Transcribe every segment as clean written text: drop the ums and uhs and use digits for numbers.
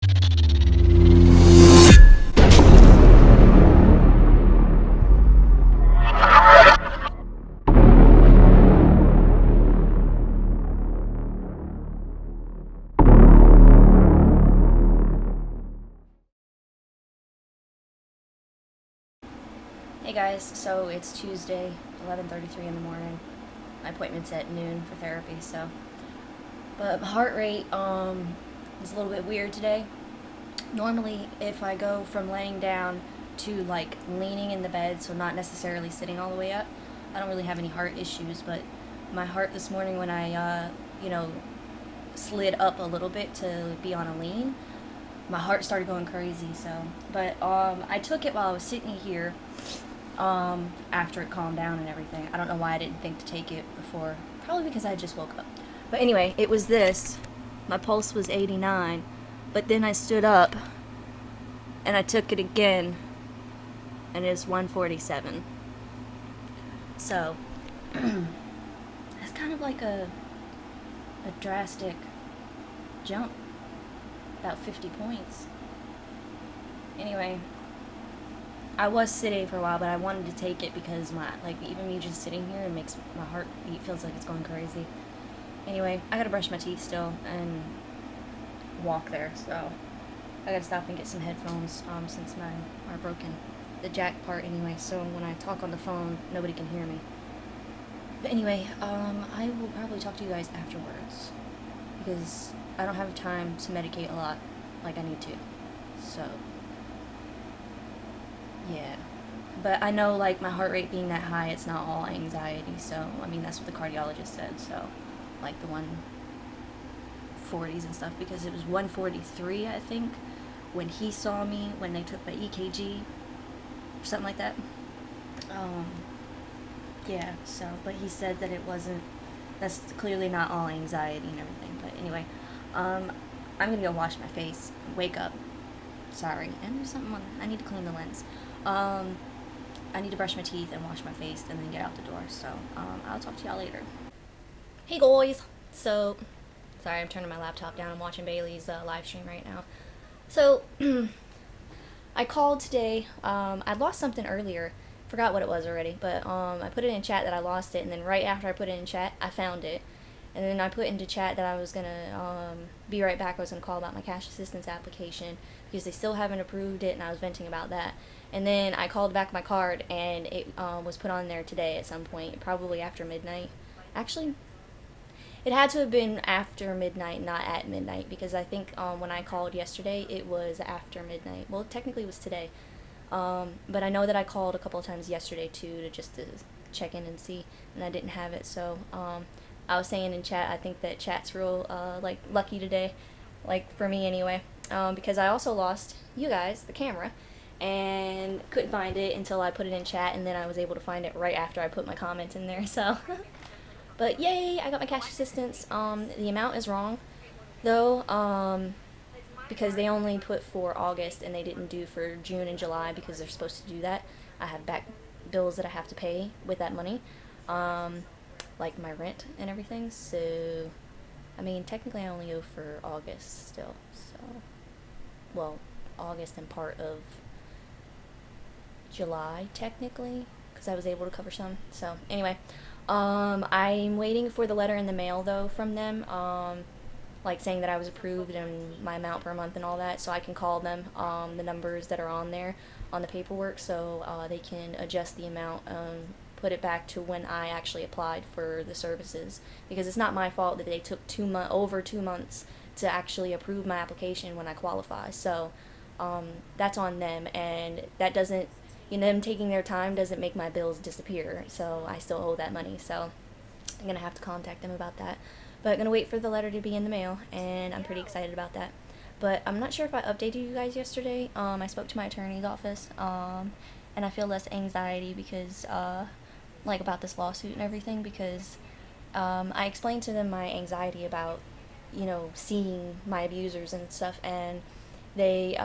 Hey guys, so it's Tuesday, 11:33 in the morning. My appointment's at noon for therapy, but my heart rate is a little bit weird today. Normally, if I go from laying down to like leaning in the bed, so not necessarily sitting all the way up, I don't really have any heart issues, but my heart this morning when I slid up a little bit to be on a lean, my heart started going crazy. But I took it while I was sitting here after it calmed down and everything. I don't know why I didn't think to take it before. Probably because I just woke up. But anyway, it was this. My pulse was 89. But then I stood up and I took it again and it's 147. So, that's kind of like a drastic jump. About 50 points. Anyway, I was sitting for a while, but I wanted to take it because even me just sitting here, it makes my heartbeat feels like it's going crazy. Anyway, I gotta brush my teeth still and walk there, so I gotta stop and get some headphones since mine are broken. The jack part anyway, so when I talk on the phone, nobody can hear me. But anyway, I will probably talk to you guys afterwards because I don't have time to medicate a lot like I need to. So yeah, but I know like my heart rate being that high, it's not all anxiety. So I mean that's what the cardiologist said. So like the 140s and stuff, because it was 143 I think when he saw me when they took my EKG or something like that. Yeah. So but he said that it wasn't. That's clearly not all anxiety and everything. But anyway, I'm gonna go wash my face. Wake up. Sorry. And there's something on. I need to clean the lens. I need to brush my teeth and wash my face and then get out the door. So, I'll talk to y'all later. Hey guys! So, sorry, I'm turning my laptop down. I'm watching Bailey's live stream right now. So, I called today. I lost something earlier. Forgot what it was already. But, I put it in chat that I lost it. And then right after I put it in chat, I found it. And then I put into chat that I was going to be right back. I was going to call about my cash assistance application because they still haven't approved it, and I was venting about that. And then I called back my card, and it was put on there today at some point, probably after midnight. Actually, it had to have been after midnight, not at midnight, because I think when I called yesterday, it was after midnight. Well, technically it was today. But I know that I called a couple of times yesterday, too, to check in and see, and I didn't have it. So I was saying in chat, I think that chat's real lucky today, like for me anyway, because I also lost you guys, the camera, and couldn't find it until I put it in chat, and then I was able to find it right after I put my comment in there. So but yay, I got my cash assistance. The amount is wrong though, because they only put for August and they didn't do for June and July because they're supposed to do that. I have back bills that I have to pay with that money, like my rent and everything. So I mean technically I only owe for August still, so well, August and part of July technically, because I was able to cover some. So anyway, I'm waiting for the letter in the mail though from them, like saying that I was approved and my amount per month and all that, so I can call them the numbers that are on there on the paperwork, so they can adjust the amount, put it back to when I actually applied for the services, because it's not my fault that they took over 2 months to actually approve my application when I qualify. So that's on them, and that doesn't, them taking their time doesn't make my bills disappear, so I still owe that money. So I'm going to have to contact them about that. But I'm going to wait for the letter to be in the mail, and I'm pretty excited about that. But I'm not sure if I updated you guys yesterday. I spoke to my attorney's office, and I feel less anxiety because, about this lawsuit and everything, because I explained to them my anxiety about, seeing my abusers and stuff, and they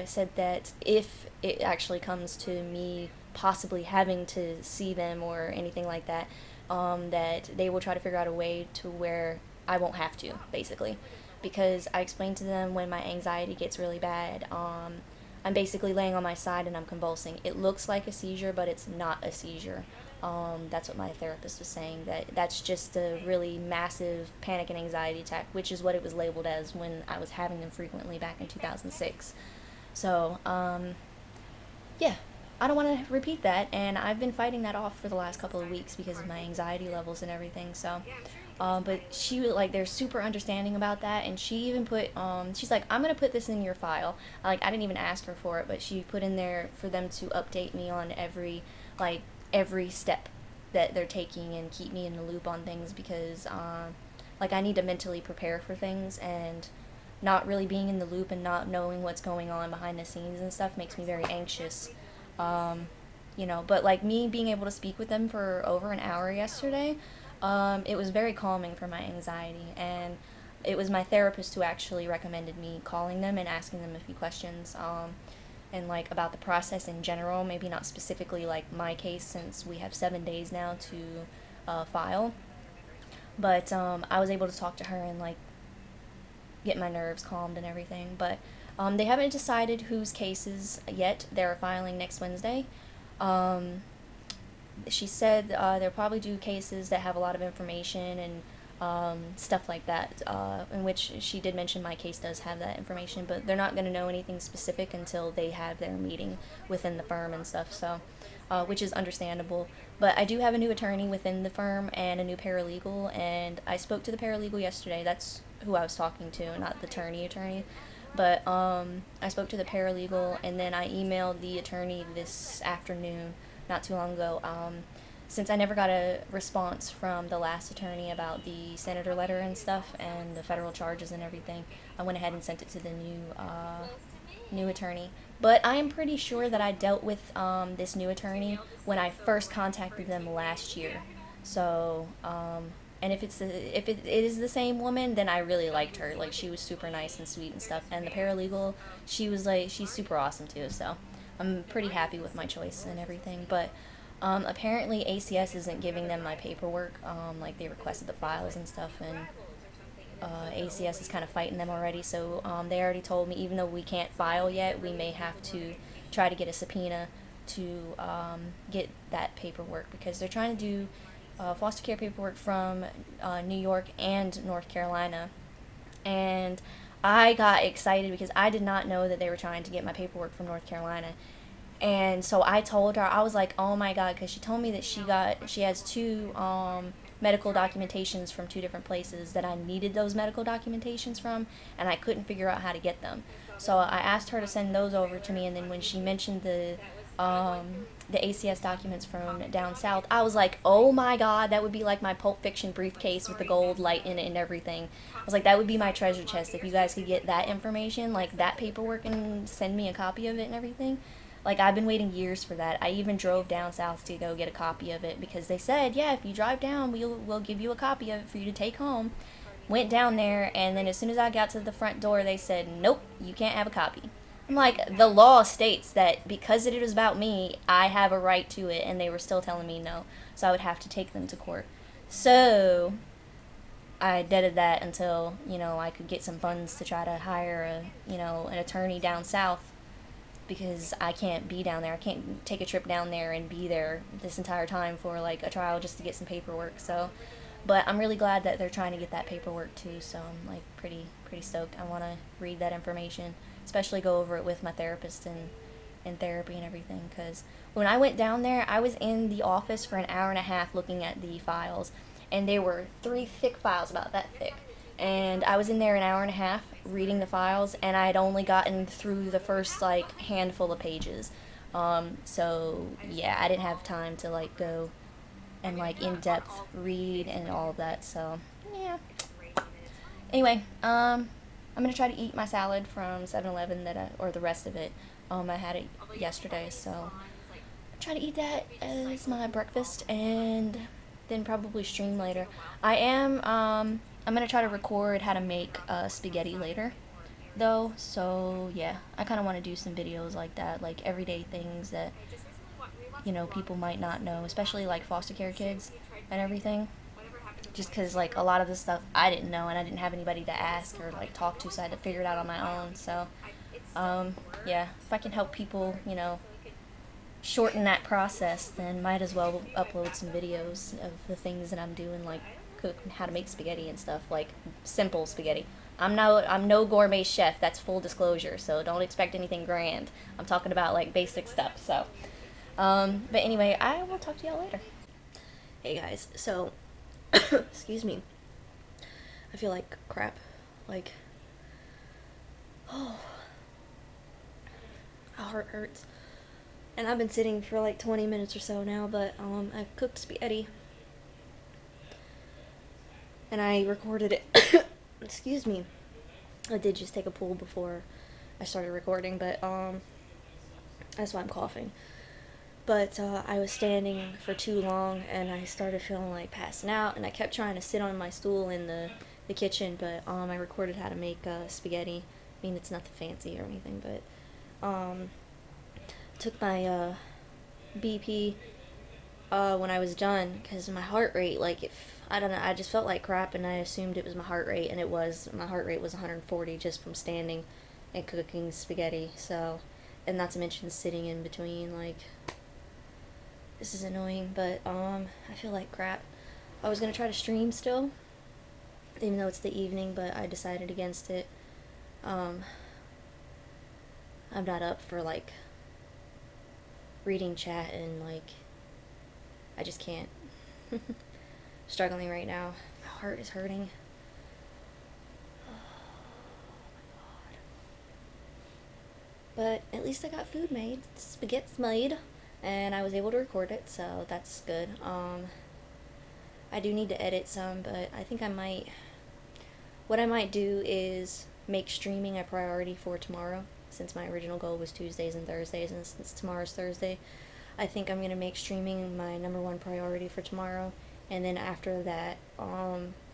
said that if it actually comes to me possibly having to see them or anything like that, that they will try to figure out a way to where I won't have to, basically. because I explained to them when my anxiety gets really bad, I'm basically laying on my side and I'm convulsing. It looks like a seizure, but it's not a seizure. That's what my therapist was saying, that that's just a really massive panic and anxiety attack, which is what it was labeled as when I was having them frequently back in 2006. So, yeah, I don't want to repeat that, and I've been fighting that off for the last couple of weeks because of my anxiety levels and everything. So, but she was like, they're super understanding about that, and she even put, she's like, I'm gonna put this in your file. Like, I didn't even ask her for it, but she put in there for them to update me on every step that they're taking and keep me in the loop on things, because, like, I need to mentally prepare for things, and not really being in the loop and not knowing what's going on behind the scenes and stuff makes me very anxious. Um, but like me being able to speak with them for over an hour yesterday, it was very calming for my anxiety, and it was my therapist who actually recommended me calling them and asking them a few questions, and like about the process in general, maybe not specifically like my case since we have 7 days now to file, but I was able to talk to her and like get my nerves calmed and everything. But they haven't decided whose cases yet. They're filing next Wednesday. Um, she said they'll probably do cases that have a lot of information and stuff like that, in which she did mention my case does have that information, but they're not going to know anything specific until they have their meeting within the firm and stuff, so, which is understandable. But I do have a new attorney within the firm and a new paralegal, and I spoke to the paralegal yesterday. That's who I was talking to, not the attorney. But I spoke to the paralegal, and then I emailed the attorney this afternoon, not too long ago. Since I never got a response from the last attorney about the senator letter and stuff and the federal charges and everything, I went ahead and sent it to the new attorney. But I am pretty sure that I dealt with this new attorney when I first contacted them last year. So, and if it is the same woman, then I really liked her. Like, she was super nice and sweet and stuff. And the paralegal, she's super awesome too. So I'm pretty happy with my choice and everything. But apparently ACS isn't giving them my paperwork. Like, they requested the files and stuff, and ACS is kind of fighting them already. So they already told me, even though we can't file yet, we may have to try to get a subpoena to get that paperwork, because they're trying to do foster care paperwork from New York and North Carolina. And I got excited because I did not know that they were trying to get my paperwork from North Carolina. And so I told her, I was like, oh my God, because she told me that she has two medical documentations from two different places that I needed those medical documentations from, and I couldn't figure out how to get them. So I asked her to send those over to me, and then when she mentioned the ACS documents from down south, I was like, oh my God, that would be like my Pulp Fiction briefcase with the gold light in it and everything. I was like, that would be my treasure chest if you guys could get that information, like that paperwork, and send me a copy of it and everything. Like, I've been waiting years for that. I even drove down south to go get a copy of it, because they said, yeah, if you drive down, we'll give you a copy of it for you to take home. Went down there, and then as soon as I got to the front door, they said, nope, you can't have a copy. I'm like, the law states that because it is about me, I have a right to it, and they were still telling me no, so I would have to take them to court. So I deaded that until, I could get some funds to try to hire an attorney down south, because I can't be down there. I can't take a trip down there and be there this entire time for like a trial just to get some paperwork. So, but I'm really glad that they're trying to get that paperwork too. So I'm like pretty stoked. I want to read that information, especially go over it with my therapist and in therapy and everything. Because when I went down there, I was in the office for an hour and a half looking at the files, and there were 3 thick files about that thick. And I was in there an hour and a half reading the files, and I had only gotten through the first like handful of pages. So yeah, I didn't have time to like go and like in depth read and all of that. So yeah. Anyway, I'm gonna try to eat my salad from 7-Eleven or the rest of it. I had it yesterday, so try to eat that as my breakfast, and then probably stream later. I'm going to try to record how to make spaghetti later, though, so yeah, I kind of want to do some videos like that, like everyday things that, people might not know, especially like foster care kids and everything. just because like a lot of the stuff I didn't know and I didn't have anybody to ask or like talk to, so I had to figure it out on my own. So yeah, if I can help people, shorten that process, then might as well upload some videos of the things that I'm doing, like cook, how to make spaghetti and stuff, like simple spaghetti. I'm no gourmet chef. That's full disclosure. So don't expect anything grand. I'm talking about like basic stuff. So, but anyway, I will talk to y'all later. Hey guys. So, excuse me. I feel like crap. Like, oh, my heart hurts. And I've been sitting for like 20 minutes or so now, but I cooked spaghetti. And I recorded it. Excuse me. I did just take a pull before I started recording, but that's why I'm coughing. But I was standing for too long, and I started feeling like passing out, and I kept trying to sit on my stool in the kitchen, but I recorded how to make spaghetti. I mean, it's nothing fancy or anything, but took my BP when I was done, because my heart rate, like, I don't know, I just felt like crap, and I assumed it was my heart rate, and it was. My heart rate was 140 just from standing and cooking spaghetti. So, and not to mention sitting in between, like, this is annoying, but I feel like crap. I was gonna try to stream still, even though it's the evening, but I decided against it. I'm not up for like reading chat, and like I just can't. Struggling right now. My heart is hurting. Oh my god. But at least I got food made. Spaghetti's made, and I was able to record it, so that's good. I do need to edit some, but I think I might. What I might do is make streaming a priority for tomorrow, since my original goal was Tuesdays and Thursdays, and since tomorrow's Thursday, I think I'm gonna make streaming my number one priority for tomorrow, and then after that,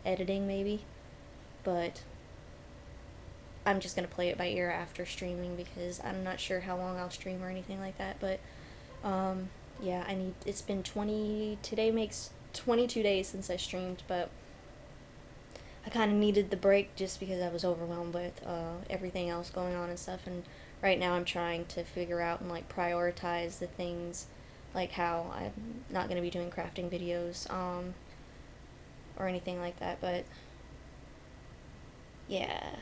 editing maybe, but I'm just gonna play it by ear after streaming, because I'm not sure how long I'll stream or anything like that, but, yeah, it's been today makes 22 days since I streamed, but I kind of needed the break just because I was overwhelmed with everything else going on and stuff, and right now I'm trying to figure out and like prioritize the things, like how I'm not going to be doing crafting videos or anything like that, but yeah,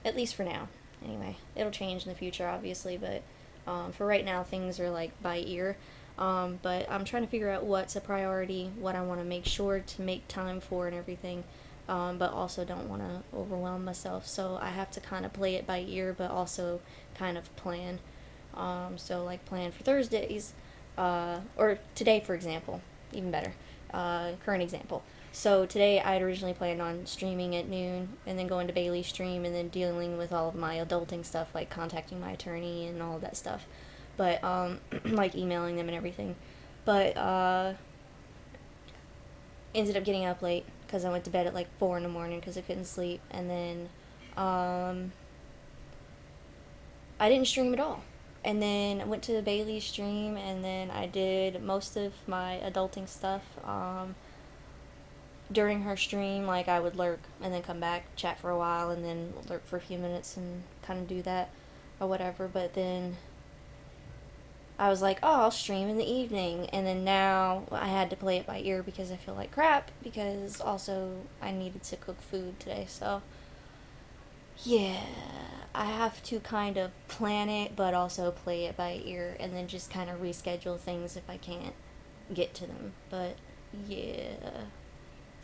at least for now. Anyway, it'll change in the future obviously, but for right now things are like by ear. But I'm trying to figure out what's a priority, what I want to make sure to make time for and everything. But also don't want to overwhelm myself, so I have to kind of play it by ear, but also kind of plan. So like plan for Thursdays, or today for example, even better, current example. So today I had originally planned on streaming at noon, and then going to Bailey's stream, and then dealing with all of my adulting stuff, like contacting my attorney and all of that stuff, but like emailing them and everything, but ended up getting up late because I went to bed at like 4 in the morning because I couldn't sleep, and then I didn't stream at all, and then I went to the Bailey stream, and then I did most of my adulting stuff during her stream. Like I would lurk and then come back, chat for a while, and then lurk for a few minutes and kind of do that or whatever, but then I was like, oh, I'll stream in the evening, and then now I had to play it by ear because I feel like crap, because also I needed to cook food today, so yeah, I have to kind of plan it, but also play it by ear, and then just kind of reschedule things if I can't get to them, but yeah,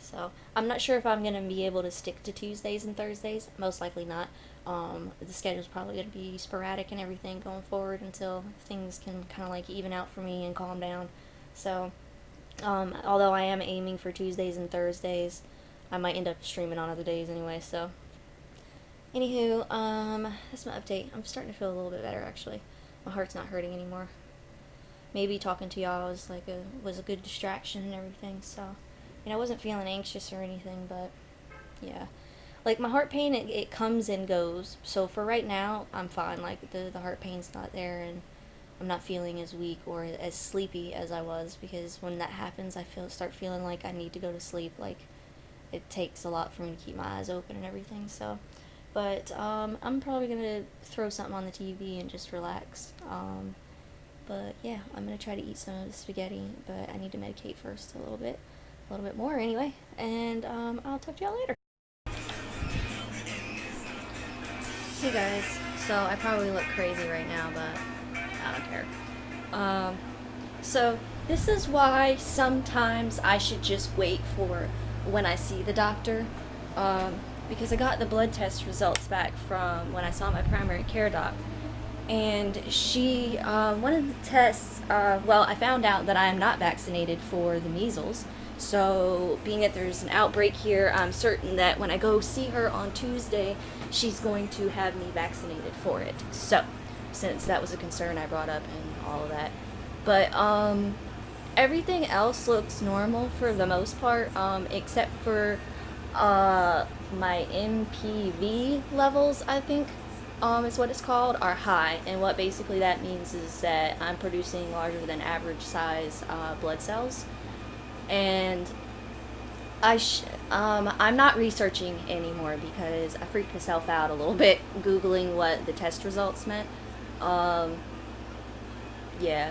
so I'm not sure if I'm going to be able to stick to Tuesdays and Thursdays, most likely not. The schedule's probably going to be sporadic and everything going forward until things can kind of like even out for me and calm down. So, although I am aiming for Tuesdays and Thursdays, I might end up streaming on other days anyway, so. Anywho, that's my update. I'm starting to feel a little bit better, actually. My heart's not hurting anymore. Maybe talking to y'all was a good distraction and everything, so. I wasn't feeling anxious or anything, but yeah. Like, my heart pain, it comes and goes. So for right now, I'm fine. Like, the heart pain's not there, and I'm not feeling as weak or as sleepy as I was, because when that happens, I start feeling like I need to go to sleep. Like, it takes a lot for me to keep my eyes open and everything. So, but I'm probably gonna throw something on the TV and just relax. But yeah, I'm gonna try to eat some of the spaghetti, but I need to medicate first a little bit more anyway. And I'll talk to y'all later. Hey guys, so I probably look crazy right now, but I don't care. Um, so this is why sometimes I should just wait for when I see the doctor. Because I got the blood test results back from when I saw my primary care doc, and she one of the tests. Well, I found out that I am not vaccinated for the measles. So, being that there's an outbreak here, I'm certain that when I go see her on Tuesday, she's going to have me vaccinated for it. So, since that was a concern I brought up and all of that. But, everything else looks normal for the most part, except for, my MPV levels, I think, is what it's called, are high. And what basically that means is that I'm producing larger than average size, blood cells. And I'm not researching anymore because I freaked myself out a little bit Googling what the test results meant. Yeah,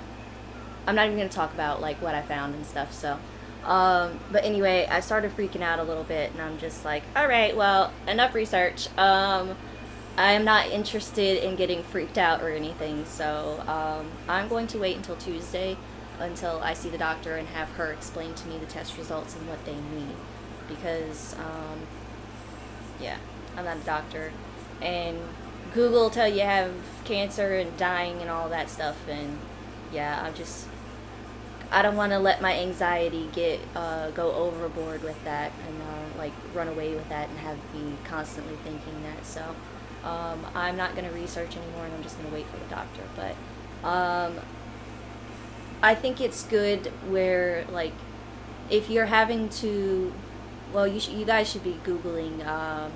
I'm not even gonna talk about like what I found and stuff. So, but anyway, I started freaking out a little bit, and I'm just like, all right, well, enough research. I am not interested in getting freaked out or anything, so I'm going to wait until Tuesday until I see the doctor and have her explain to me the test results and what they mean. Because, yeah, I'm not a doctor. And Google will tell you have cancer and dying and all that stuff. And, yeah, I don't want to let my anxiety go overboard with that and, like, run away with that and have me constantly thinking that. So, I'm not going to research anymore, and I'm just going to wait for the doctor. But, I think it's good where, like, if you're having to, well, you guys should be Googling,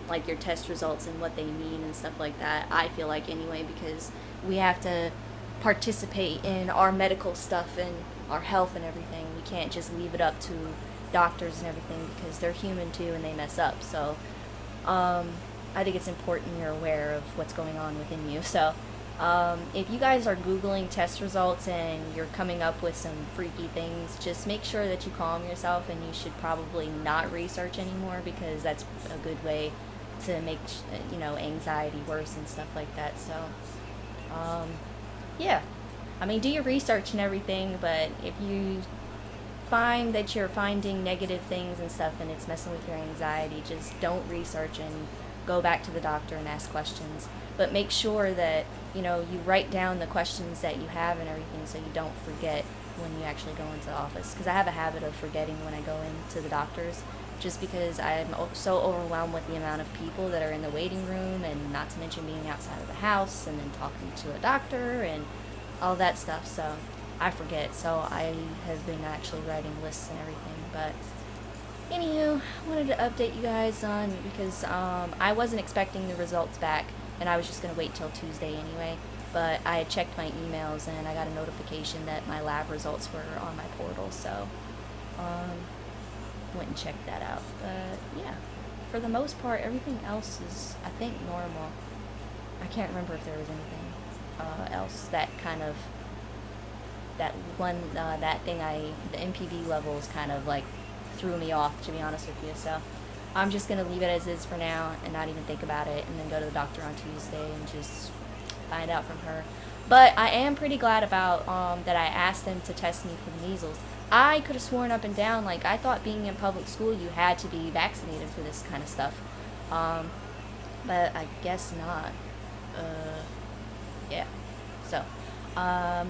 like, your test results and what they mean and stuff like that, I feel like, anyway, because we have to participate in our medical stuff and our health and everything. We can't just leave it up to doctors and everything, because they're human, too, and they mess up. So, I think it's important you're aware of what's going on within you. So, if you guys are Googling test results and you're coming up with some freaky things, just make sure that you calm yourself, and you should probably not research anymore, because that's a good way to make, anxiety worse and stuff like that. So, yeah. I mean, do your research and everything, but if you find that you're finding negative things and stuff and it's messing with your anxiety, just don't research and go back to the doctor and ask questions. But make sure that, you write down the questions that you have and everything, so you don't forget when you actually go into the office. Because I have a habit of forgetting when I go into the doctor's, just because I'm so overwhelmed with the amount of people that are in the waiting room, and not to mention being outside of the house and then talking to a doctor and all that stuff. So I forget. So I have been actually writing lists and everything. But anywho, I wanted to update you guys on, because I wasn't expecting the results back, and I was just going to wait till Tuesday anyway. But I had checked my emails, and I got a notification that my lab results were on my portal, so went and checked that out. But yeah, for the most part, everything else is, I think, normal. I can't remember if there was anything else that kind of, that thing the MPV levels kind of like threw me off, to be honest with you. So I'm just going to leave it as is for now and not even think about it, and then go to the doctor on Tuesday and just find out from her. But I am pretty glad about that I asked them to test me for the measles. I could have sworn up and down, like, I thought being in public school you had to be vaccinated for this kind of stuff. But I guess not. Yeah. So, I'm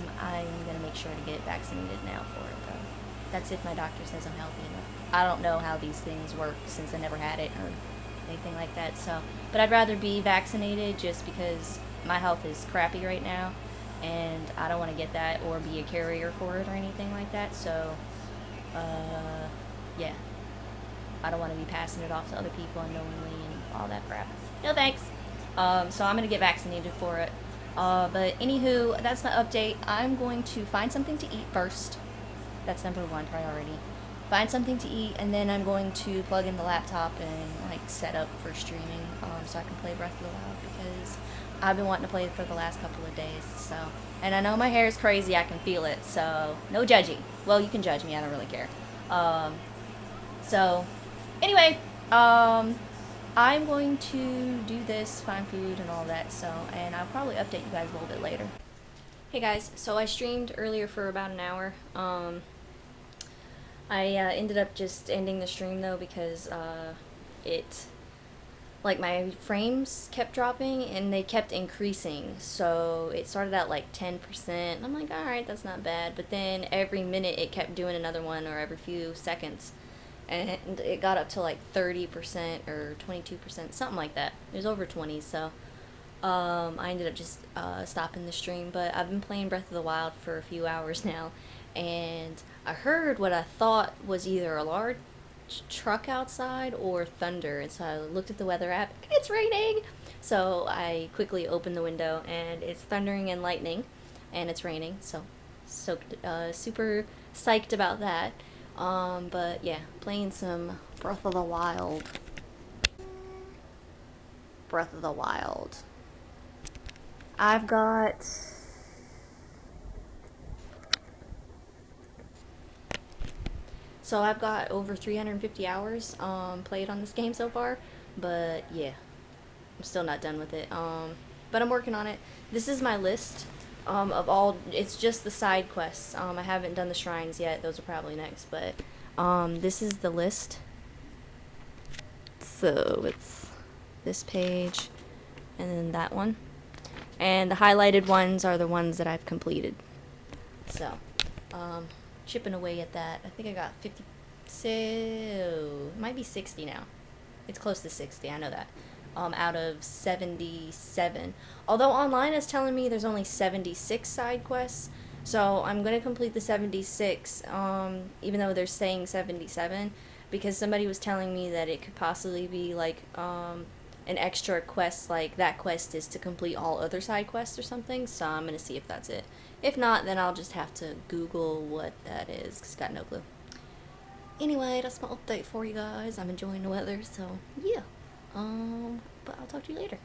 going to make sure to get vaccinated now for it, though. That's if my doctor says I'm healthy enough. I don't know how these things work, since I never had it or anything like that. So, but I'd rather be vaccinated, just because my health is crappy right now, and I don't want to get that or be a carrier for it or anything like that. So, yeah, I don't want to be passing it off to other people unknowingly and all that crap. No thanks. So I'm gonna get vaccinated for it. But anywho, that's my update. I'm going to find something to eat first. That's number one priority. Find something to eat, and then I'm going to plug in the laptop and like set up for streaming, so I can play Breath of the Wild because I've been wanting to play it for the last couple of days. So, and I know my hair is crazy. I can feel it. So no judging. Well, you can judge me. I don't really care. Um, so anyway, I'm going to do this, find food and all that. So, and I'll probably update you guys a little bit later. Hey guys, so I streamed earlier for about an hour. I ended up just ending the stream though because it, like, my frames kept dropping and they kept increasing. So it started at like 10%. And I'm like, alright, that's not bad. But then every minute it kept doing another one, or every few seconds. And it got up to like 30% or 22%, something like that. It was over 20, so I ended up just stopping the stream. But I've been playing Breath of the Wild for a few hours now, and I heard what I thought was either a large truck outside or thunder, and so I looked at the weather app, and it's raining! So I quickly opened the window, and it's thundering and lightning, and it's raining, so super psyched about that. But yeah, playing some Breath of the Wild. Breath of the Wild. I've got... So I've got over 350 hours played on this game so far, but yeah, I'm still not done with it. But I'm working on it. This is my list of all. It's just the side quests. I haven't done the shrines yet. Those are probably next, but this is the list. So it's this page and then that one. And the highlighted ones are the ones that I've completed. So, chipping away at that. I think I got 50, so it might be 60 now. It's close to 60, I know that. Out of 77. Although online is telling me there's only 76 side quests. So I'm going to complete the 76, even though they're saying 77, because somebody was telling me that it could possibly be like an extra quest, like that quest is to complete all other side quests or something. So I'm going to see if that's it. If not, then I'll just have to Google what that is, because I got no clue. Anyway, that's my update for you guys. I'm enjoying the weather, so yeah. But I'll talk to you later.